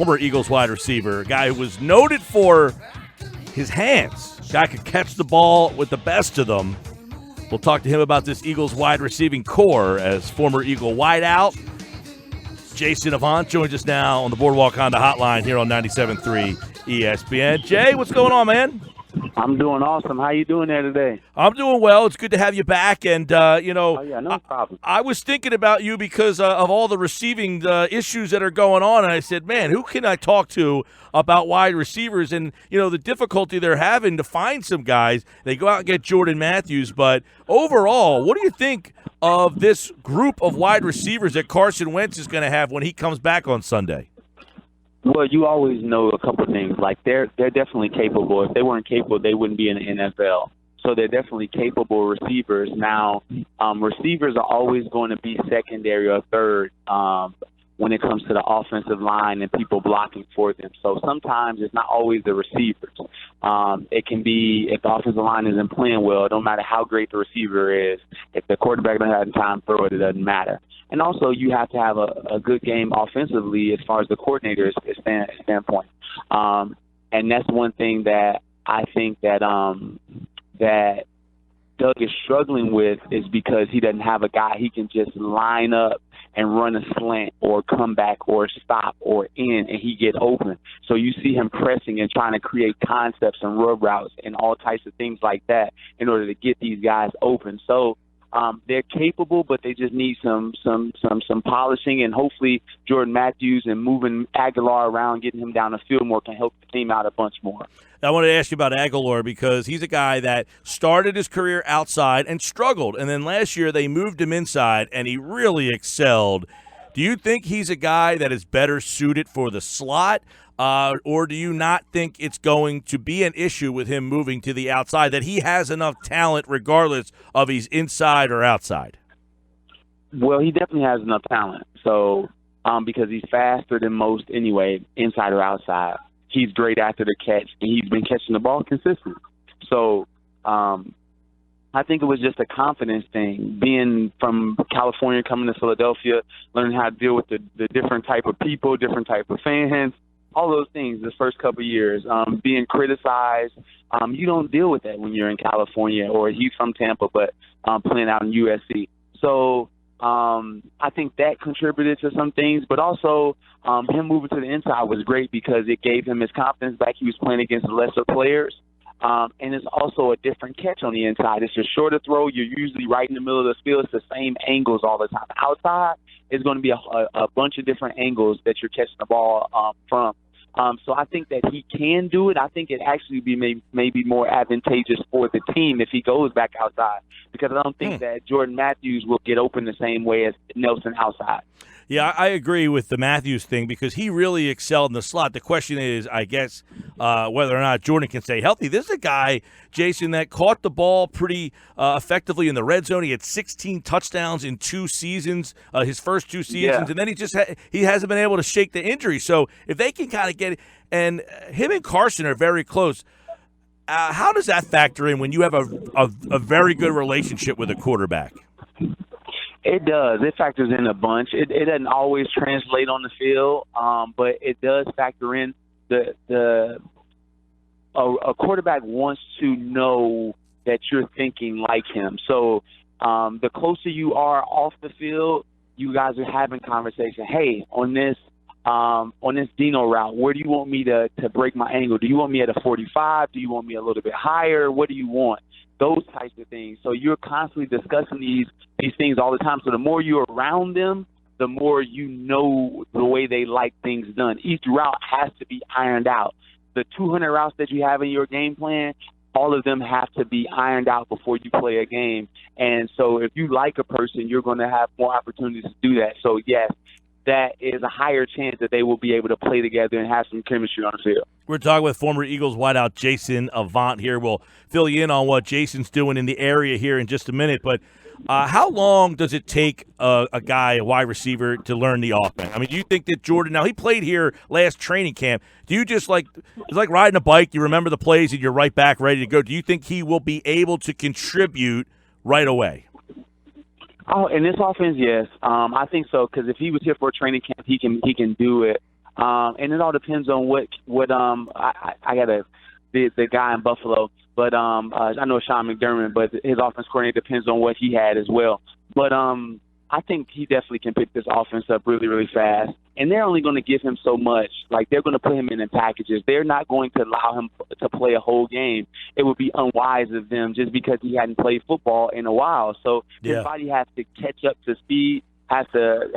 Former Eagles wide receiver, a guy who was noted for his hands. Guy could catch the ball with the best of them. We'll talk to him about this Eagles wide receiving core as former Eagle wideout. Jason Avant joins us now on the Boardwalk Honda Hotline here on 97.3 ESPN. Jay, what's going on, man? I'm doing awesome. How you doing there today? I'm doing well. It's good to have you back. And, No problem. I was thinking about you because of all the receiving issues that are going on. And I said, man, who can I talk to about wide receivers? And, the difficulty they're having to find some guys. They go out and get Jordan Matthews. But overall, what do you think of this group of wide receivers that Carson Wentz is going to have when he comes back on Sunday? Well, you always know a couple of things. Like, they're definitely capable. If they weren't capable, they wouldn't be in the NFL. So they're definitely capable receivers. Now, receivers are always going to be secondary or third when it comes to the offensive line and people blocking for them. So sometimes it's not always the receivers. It can be if the offensive line isn't playing well, it don't matter how great the receiver is. If the quarterback doesn't have time to throw it, it doesn't matter. And also you have to have a good game offensively as far as the coordinator's standpoint. And that's one thing that I think that that Doug is struggling with is because he doesn't have a guy he can just line up and run a slant or come back or stop or in, and he get open. So you see him pressing and trying to create concepts and rub routes and all types of things like that in order to get these guys open. So they're capable, but they just need some polishing, and hopefully Jordan Matthews and moving Agholor around, getting him down the field more can help the team out a bunch more. I wanted to ask you about Agholor because he's a guy that started his career outside and struggled, and then last year they moved him inside, and he really excelled. Do you think he's a guy that is better suited for the slot, or do you not think it's going to be an issue with him moving to the outside, that he has enough talent regardless of he's inside or outside? Well, he definitely has enough talent. So because he's faster than most anyway, inside or outside. He's great after the catch, and he's been catching the ball consistently. So I think it was just a confidence thing, being from California, coming to Philadelphia, learning how to deal with the different type of people, different type of fans, all those things the first couple of years, being criticized. You don't deal with that when you're in California, or he's from Tampa, but playing out in USC. So I think that contributed to some things, but also him moving to the inside was great because it gave him his confidence back. He was playing against lesser players. And it's also a different catch on the inside. It's a shorter throw. You're usually right in the middle of the field. It's the same angles all the time. Outside is going to be a bunch of different angles that you're catching the ball from. So I think that he can do it. I think it actually be maybe more advantageous for the team if he goes back outside, because I don't think that Jordan Matthews will get open the same way as Nelson outside. Yeah, I agree with the Matthews thing because he really excelled in the slot. The question is, I guess, whether or not Jordan can stay healthy. This is a guy, Jason, that caught the ball pretty effectively in the red zone. He had 16 touchdowns in 2 seasons, his first 2 seasons, and then he hasn't been able to shake the injury. So if they can kind of get it, and him and Carson are very close. How does that factor in when you have a very good relationship with a quarterback? It does. It factors in a bunch. It doesn't always translate on the field, but it does factor in. A quarterback wants to know that you're thinking like him. So the closer you are off the field, you guys are having conversation. Hey, on this Dino route, where do you want me to break my angle? Do you want me at a 45? Do you want me a little bit higher? What do you want? Those types of things. So you're constantly discussing these things all the time. So the more you're around them, the more you know the way they like things done. Each route has to be ironed out. The 200 routes that you have in your game plan, all of them have to be ironed out before you play a game. And so if you like a person, you're going to have more opportunities to do that. So, yes, that is a higher chance that they will be able to play together and have some chemistry on the field. We're talking with former Eagles wideout Jason Avant here. We'll fill you in on what Jason's doing in the area here in just a minute. But how long does it take a wide receiver, to learn the offense? I mean, do you think that Jordan, now he played here last training camp. Do you just it's like riding a bike, you remember the plays and you're right back ready to go. Do you think he will be able to contribute right away? Oh, in this offense, yes. I think so, because if he was here for a training camp, he can do it. And it all depends on what I got the guy in Buffalo, but I know Sean McDermott, but his offense coordinator depends on what he had as well. But I think he definitely can pick this offense up really, really fast. And they're only going to give him so much. Like, they're going to put him in packages. They're not going to allow him to play a whole game. It would be unwise of them just because he hadn't played football in a while. So his body has to catch up to speed, has to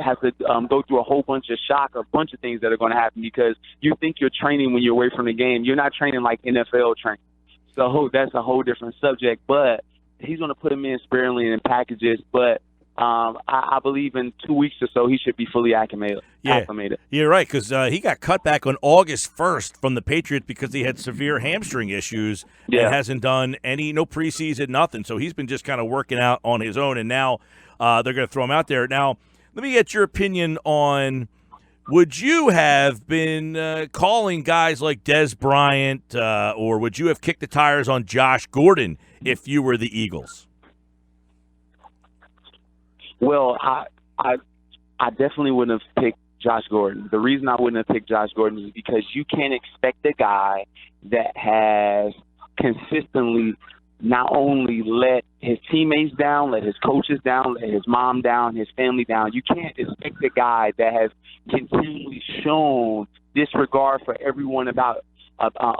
go through a whole bunch of shock, a bunch of things that are going to happen because you think you're training when you're away from the game. You're not training like NFL training. So that's a whole different subject. But he's going to put him in sparingly in packages. But I believe in 2 weeks or so he should be fully acclimated. You're right, because he got cut back on August 1st from the Patriots because he had severe hamstring issues and hasn't done no preseason, nothing. So he's been just kind of working out on his own, and now they're going to throw him out there. Now, let me get your opinion on, would you have been calling guys like Dez Bryant or would you have kicked the tires on Josh Gordon if you were the Eagles? Well, I definitely wouldn't have picked Josh Gordon. The reason I wouldn't have picked Josh Gordon is because you can't expect a guy that has consistently not only let his teammates down, let his coaches down, let his mom down, his family down. You can't expect a guy that has continually shown disregard for everyone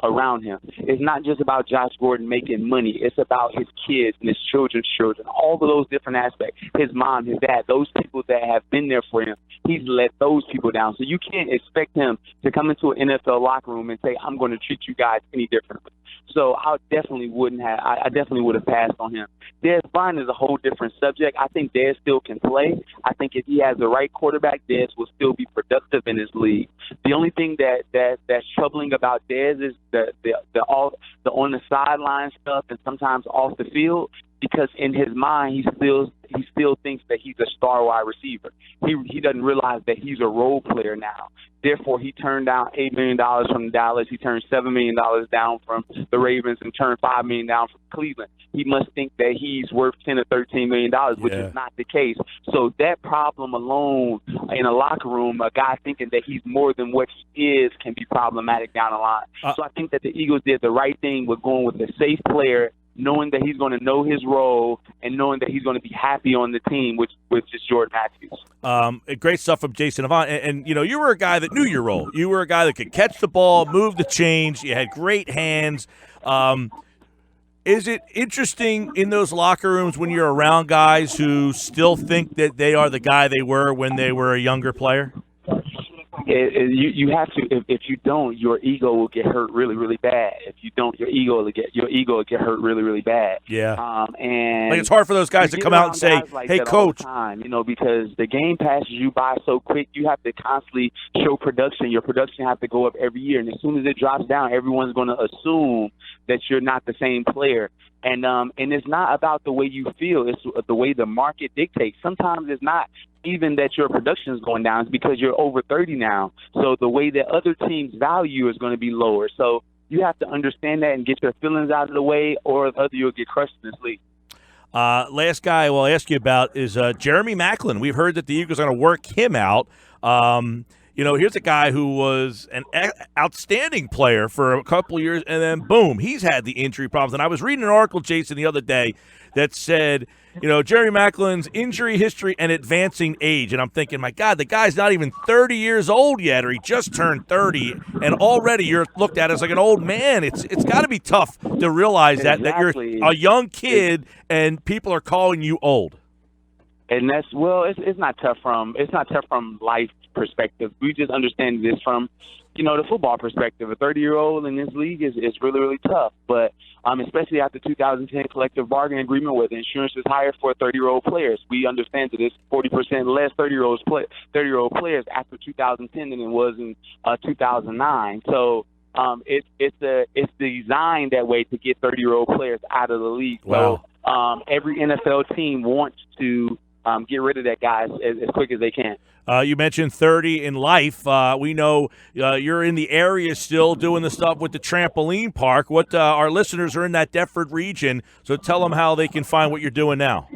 around him. It's not just about Josh Gordon making money. It's about his kids and his children's children, all of those different aspects. His mom, his dad, those people that have been there for him, he's let those people down. So you can't expect him to come into an NFL locker room and say, I'm going to treat you guys any differently. So I definitely would have passed on him. Dez Bryant is a whole different subject. I think Dez still can play. I think if he has the right quarterback, Dez will still be productive in his league. The only thing that's troubling about Dez is the on the sideline stuff and sometimes off the field, because in his mind he still thinks that he's a star wide receiver. He doesn't realize that he's a role player now. Therefore, he turned down $8 million from Dallas. He turned $7 million down from the Ravens and turned $5 million down from Cleveland. He must think that he's worth $10 or $13 million, which is not the case. So that problem alone in a locker room, a guy thinking that he's more than what he is, can be problematic down the line. So I think that the Eagles did the right thing with going with a safe player, knowing that he's going to know his role and knowing that he's going to be happy on the team, which is Jordan Matthews. Great stuff from Jason Avant. And, you were a guy that knew your role. You were a guy that could catch the ball, move the chains. You had great hands. Is it interesting in those locker rooms when you're around guys who still think that they are the guy they were when they were a younger player? You have to. If you don't, your ego will get hurt really, really bad. If you don't, your ego will get hurt really, really bad. Yeah. And it's hard for those guys to come out and say, like, "Hey, coach." Time, because the game passes you by so quick. You have to constantly show production. Your production has to go up every year, and as soon as it drops down, everyone's going to assume that you're not the same player. And it's not about the way you feel. It's the way the market dictates. Sometimes it's not even that your production is going down. It's because you're over 30 now. So the way that other teams value is going to be lower. So you have to understand that and get your feelings out of the way, or other you'll get crushed in this league. Last guy I will ask you about is Jeremy Maclin. We've heard that the Eagles are going to work him out. Here's a guy who was an outstanding player for a couple of years, and then, boom, he's had the injury problems. And I was reading an article, Jason, the other day that said, Jeremy Maclin's injury history and advancing age. And I'm thinking, my God, the guy's not even 30 years old yet, or he just turned 30, and already you're looked at as like an old man. It's got to be tough to realize that you're a young kid and people are calling you old. And it's not tough from life perspective. We just understand this from, the football perspective. A 30-year-old in this league is really, really tough. But especially after 2010 collective bargaining agreement where the insurance is higher for 30-year-old players, we understand that it's 40% less 30-year-old players after 2010 than it was in 2009. So it's designed that way to get 30-year-old players out of the league. Wow. So every NFL team wants to get rid of that guy as quick as they can. You mentioned 30 in life. We know you're in the area still doing the stuff with the trampoline park. Our listeners are in that Deptford region, so tell them how they can find what you're doing now.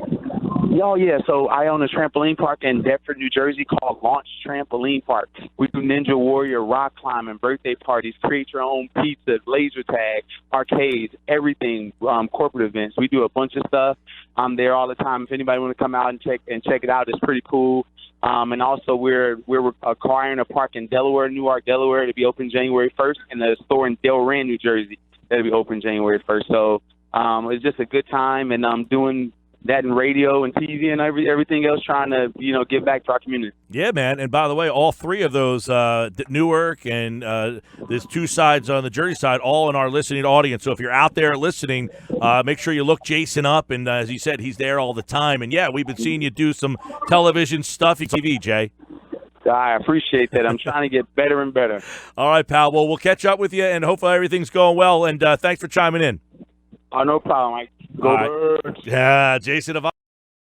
Oh, yeah. So I own a trampoline park in Deptford, New Jersey called Launch Trampoline Park. We do Ninja Warrior, rock climbing, birthday parties, create your own pizza, laser tag, arcades, everything, corporate events. We do a bunch of stuff. I'm there all the time. If anybody want to come out and check it out, it's pretty cool. And also we're acquiring a park in Delaware, Newark, Delaware, to be open January 1st, and a store in Delran, New Jersey, that'll be open January 1st. So it's just a good time, and I'm doing that in radio and TV and everything else, trying to, give back to our community. Yeah, man. And by the way, all three of those, Newark and there's two sides on the Jersey side, all in our listening audience. So if you're out there listening, make sure you look Jason up. And as you said, he's there all the time. And, yeah, we've been seeing you do some television stuff, TV, Jay. I appreciate that. I'm trying to get better and better. All right, pal. Well, we'll catch up with you, and hopefully everything's going well. And thanks for chiming in. Oh, no problem, Mike. Go Birds. Yeah, Jason Avant.